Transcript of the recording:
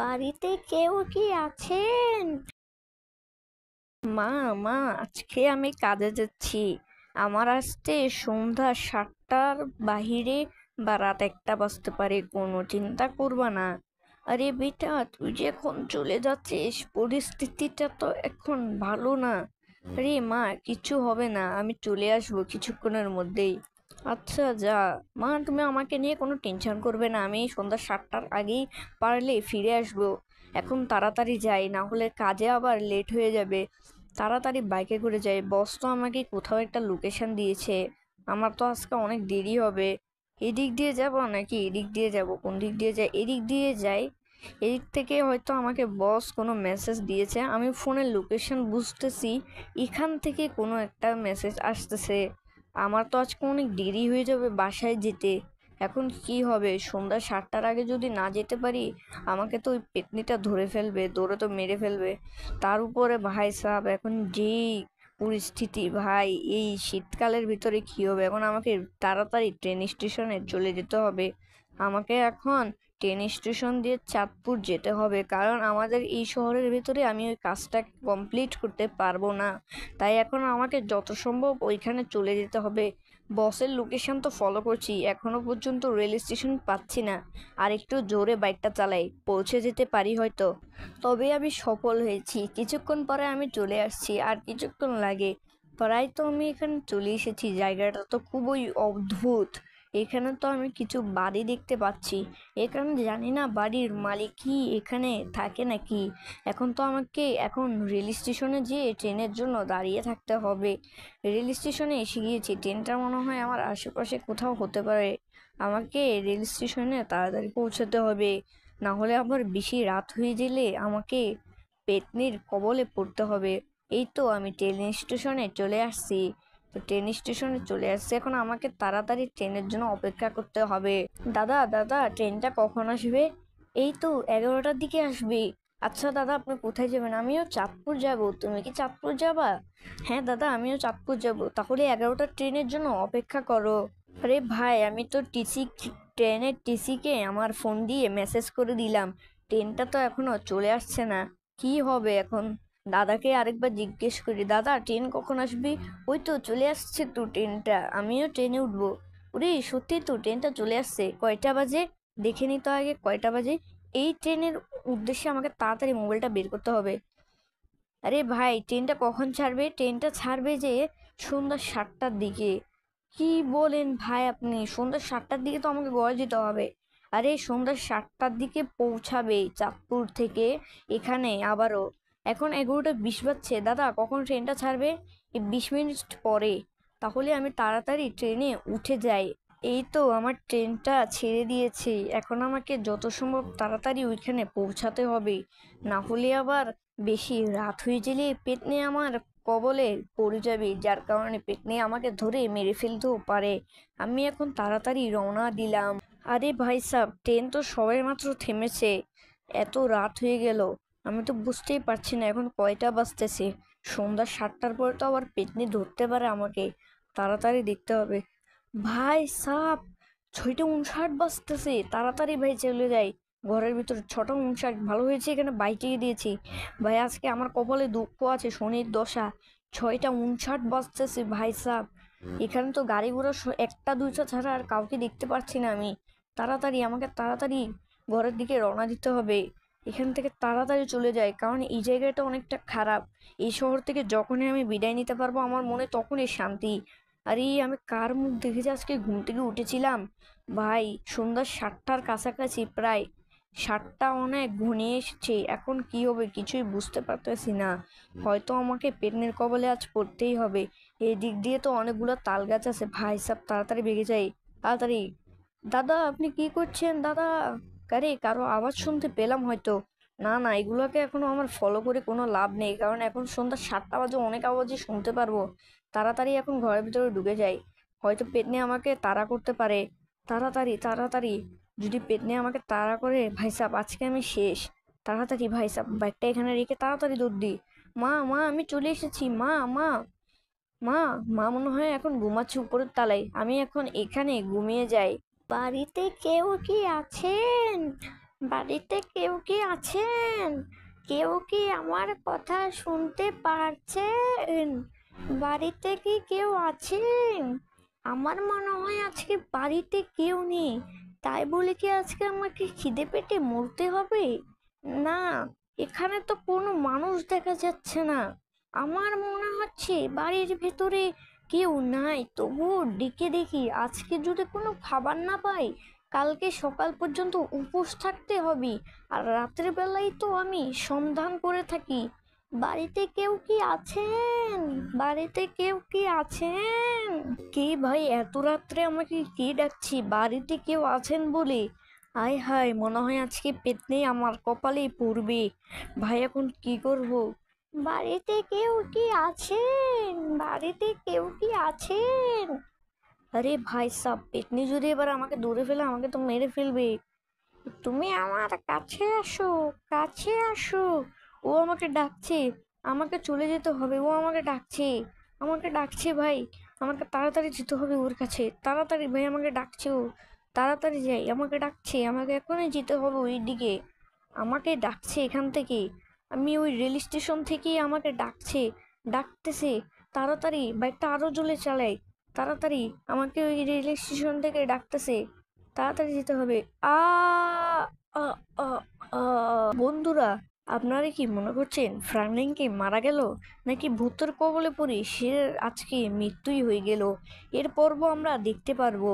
বাড়িতে কেউ কি আছেন? মা, মা, আজকে আমি কাজে যাচ্ছি। আমার আসতে সন্ধ্যা 7টার বাহিরে বা রাত 1টা বাজতে পারে, কোনো চিন্তা করবা না। আরে বেটা, তুই যে এখন চলে যাচ্ছিস, পরিস্থিতিটা তো এখন ভালো না। আরে মা, কিছু হবে না, আমি চলে আসবো কিছুক্ষণের মধ্যেই। আচ্ছা যা। মা, তুমি আমাকে নিয়ে কোনো টেনশন করবে না, আমি সন্ধ্যা 7টার আগেই পারলে ফিরে আসবো। এখন তাড়াতাড়ি যাই, না হলে কাজে আবার লেট হয়ে যাবে। তাড়াতাড়ি বাইকে করে যাই, বস তো আমাকে কোথাও একটা লোকেশন দিয়েছে। আমার তো আজকে অনেক দেরি হবে। এদিক দিয়ে যাব নাকি এদিক দিয়ে যাব, কোন দিক দিয়ে যাই? এদিক দিয়ে যাই। এদিক থেকে হয়তো আমাকে বস কোনো মেসেজ দিয়েছে, আমি ফোনের লোকেশন বুঝতেছি, এখান থেকে কোনো একটা মেসেজ আসতেছে। আমার তো আজকে অনেক দেরি হয়ে যাবে বাসায় যেতে। এখন কি হবে, সন্ধ্যা 7টার আগে যদি না যেতে পারি, আমাকে তো ওই পেতনিটা ধরে ফেলবে, ধরে তো মেরে ফেলবে। তার উপরে ভাই সাহেব, এখন যেই পরিস্থিতি ভাই, এই শীতকালের ভিতরে কি হবে? এখন আমাকে তাড়াতাড়ি ট্রেন স্টেশনে চলে যেতে হবে। আমাকে এখন ট্রেন স্টেশন দিয়ে চাঁদপুর যেতে হবে, কারণ আমাদের এই শহরের ভিতরে আমি ওই কাজটা কমপ্লিট করতে পারবো না। তাই এখন আমাকে যত সম্ভব ওইখানে চলে যেতে হবে। বসের লোকেশন তো ফলো করছি, এখনো পর্যন্ত রেল স্টেশন পাচ্ছি না। আর একটু জোরে বাইকটা চালাই, পৌঁছে যেতে পারি হয়তো। তবে আমি সফল হয়েছি, কিছুক্ষণ পরে আমি চলে আসছি, আর কিছুক্ষণ লাগে। প্রায় তো আমি এখানে চলে এসেছি, জায়গাটা তো খুবই অদ্ভুত। এখানে তো আমি কিছু বাড়ি দেখতে পাচ্ছি। এখানে জানি না বাড়ির মালিক কি এখানে থাকে নাকি। এখন তো আমাকে এখন রেল স্টেশনে যেয়ে ট্রেনের জন্য দাঁড়িয়ে থাকতে হবে। রেল স্টেশনে এসে গিয়েছি, ট্রেনটা মনে হয় আমার আশেপাশে কোথাও হতে পারে। আমাকে রেল স্টেশনে তাড়াতাড়ি পৌঁছাতে হবে, না হলে আবার বেশি রাত হয়ে গেলে আমাকে পেত্নির কবলে পড়তে হবে। এই তো আমি ট্রেন স্টেশনে চলে আসছি। তো ট্রেন স্টেশনে চলে আসছে, এখন আমাকে তাড়াতাড়ি ট্রেনের জন্য অপেক্ষা করতে হবে। দাদা, দাদা, ট্রেনটা কখন আসবে? এই তো 11টার দিকে আসবে। আচ্ছা দাদা, আপনি কোথায় যাবেন? আমিও চাঁদপুর যাব। তুমি কি চাঁদপুর যাবা? হ্যাঁ দাদা, আমিও চাঁদপুর যাব। তাহলে 11টার ট্রেনের জন্য অপেক্ষা করো। আরে ভাই, আমি তো ট্রেনের টিসিকে আমার ফোন দিয়ে মেসেজ করে দিলাম, ট্রেনটা তো এখনো চলে আসছে না। কি হবে এখন? দাদাকে আরেকবার জিজ্ঞেস করি, দাদা ট্রেন কখন আসবে? ওই তো চলে আসছে তো ট্রেনটা, আমিও ট্রেনে উঠবো। ওরে সত্যি তো ট্রেনটা চলে আসছে। কয়টা বাজে? দেখে নি তো আগে কয়টা বাজে। এই ট্রেনের উদ্দেশ্যে আমাকে তাড়াতাড়ি মোবাইলটা বের করতে হবে। আরে ভাই, ট্রেনটা কখন ছাড়বে? ট্রেনটা ছাড়বে যে সন্ধ্যা 7টার দিকে। কি বলেন ভাই আপনি? সন্ধ্যা 7টার দিকে তো আমাকে গড়ে যেতে হবে। আরে সন্ধ্যা 7টার দিকে পৌঁছাবে চাঁদপুর থেকে এখানে আবারও। এখন 11টা 20 বাজছে, দাদা কখন ট্রেনটা ছাড়বে? এই 20 মিনিট পরে। তাহলে আমি তাড়াতাড়ি ট্রেনে উঠে যাই। এই তো আমার ট্রেনটা ছেড়ে দিয়েছে, এখন আমাকে যত সম্ভব তাড়াতাড়ি ওইখানে পৌঁছাতে হবে, না হলে আবার বেশি রাত হয়ে গেলে পেতনি আমার কবলে পড়ে যাবে, যার কারণে পেতনি আমাকে ধরে মেরে ফেলতেও পারে। আমি এখন তাড়াতাড়ি রওনা দিলাম। আরে ভাই সাব, ট্রেন তো সবে মাত্র থেমেছে, এত রাত হয়ে গেল। আমি তো বুঝতেই পারছি না এখন কয়টা বাজতেছে। সন্ধ্যা 7টার পরে তো আবার পেতনি ধরতে পারে আমাকে। তাড়াতাড়ি দেখতে হবে। ভাই সাব, 6টা 59 বাজতেছে, তাড়াতাড়ি ভাই চলে যাই ঘরের ভিতরে। 6টা 59, ভালো হয়েছে এখানে বাইটিয়ে দিয়েছি। ভাই আজকে আমার কপালে দুঃখ আছে, শনির দশা। 6টা 59 বাজতেছে ভাই সাব। এখানে তো গাড়ি ঘোড়া একটা দুইটা ছাড়া আর কাউকে দেখতে পাচ্ছি না আমি। তাড়াতাড়ি আমাকে তাড়াতাড়ি ঘরের দিকে রওনা দিতে হবে। এখান থেকে তাড়াতাড়ি চলে যায়, কারণ এই জায়গাটা অনেকটা খারাপ। এই শহর থেকে যখনই আমি বিদায় নিতে পারবো আমার মনে তখনই শান্তি। আরে আমি কার মুখ দেখে যে আজকে ঘুম থেকে উঠেছিলাম ভাই! সন্ধ্যা 7টার কাছাকাছি প্রায়। 7টা অনেক ঘনিয়ে এসেছে, এখন কি হবে কিছুই বুঝতে পারতেছি না। হয়তো আমাকে পেটনের কবলে আজ পড়তেই হবে। এই দিক দিয়ে তো অনেকগুলো তাল গাছ আছে ভাই সাব, তাড়াতাড়ি ভেগে যাই, তাড়াতাড়ি। দাদা আপনি কি করছেন দাদা? কারো আওয়াজ শুনতে পেলাম হয়তো। না না, এগুলোকে এখনো আমার ফলো করে কোনো লাভ নেই, কারণ এখন সন্ধ্যা 7টা বাজে, অনেক আওয়াজই শুনতে পারবো। তাড়াতাড়ি এখন ঘরের ভিতরে ঢুকে যাই, হয়তো পেতনি আমাকে তাড়া করতে পারে। তাড়াতাড়ি তাড়াতাড়ি, যদি পেতনি আমাকে তাড়া করে ভাই সাব, আজকে আমি শেষ। তাড়াতাড়ি ভাই সাব, বাইকটা এখানে রেখে তাড়াতাড়ি দৌড় দিই। মা, মা, আমি চলে এসেছি। মা, মা, মা। মা মনে হয় এখন ঘুমাচ্ছে উপরের তলায়, আমি এখন এখানে ঘুমিয়ে যাই। বাড়িতে কেউ কি আছেন? বাড়িতে কেউ কি আছেন? কেউ কি আমার কথা শুনতে পারছেন? বাড়িতে কি কেউ আছেন? আমার মনে হয় আজকে বাড়িতে কেউ নেই। তাই বলে কি আজকে আমাকে খিদে পেটে মরতে হবে? না, এখানে তো কোনো মানুষ দেখা যাচ্ছে না। আমার মনে হচ্ছে বাড়ির ভেতরে কেউ নাই। তবুও ডেকে দেখি, আজকে যদি কোনো খাবার না পাই, কালকে সকাল পর্যন্ত উপোস থাকতে হবে। আর রাতের বেলায় তো আমি সন্ধান করে থাকি। বাড়িতে কেউ কি আছেন? বাড়িতে কেউ কি আছেন? কে ভাই এত রাত্রে আমাকে কে ডাকছি বাড়িতে কেউ আছেন বলে? আয় হায়, মনে হয় আজকে পেতনি আমার কপালেই পড়বে। ভাই এখন কি করব? বাড়িতে কেউ কি আছেন? বাড়িতে কেউ কি আছেন? আরে ভাই সাব, পেতনি যদি এবার আমাকে ধরে ফেলে আমাকে তো মেরে ফেলবে। তুমি আমার কাছে আসো, কাছে আসো। ও আমাকে ডাকছে, আমাকে চলে যেতে হবে। ও আমাকে ডাকছে, আমাকে ডাকছে ভাই। আমাকে তাড়াতাড়ি যেতে হবে ওর কাছে, তাড়াতাড়ি ভাই আমাকে ডাকছে ও। তাড়াতাড়ি যাই, আমাকে ডাকছে, আমাকে এখনই যেতে হবে ওই দিকে। আমাকে ডাকছে এখান থেকে, আমি ওই রেল স্টেশন থেকেই আমাকে ডাকছে, ডাকতেছে। তাড়াতাড়ি বাইকটা আরো জোরে চালাই, তাড়াতাড়ি আমাকে ওই রেল স্টেশন থেকে ডাকতেছে। তাড়াতাড়ি যেতে হবে। আ আ আ আ বন্ধুরা, আপনারা কি মনে করছেন ফ্রাঙ্কলিন কি মারা গেল, নাকি ভূতের কবলে পড়ে সে আজকে মৃত্যুই হয়ে গেল? এর পর্ব আমরা দেখতে পারবো।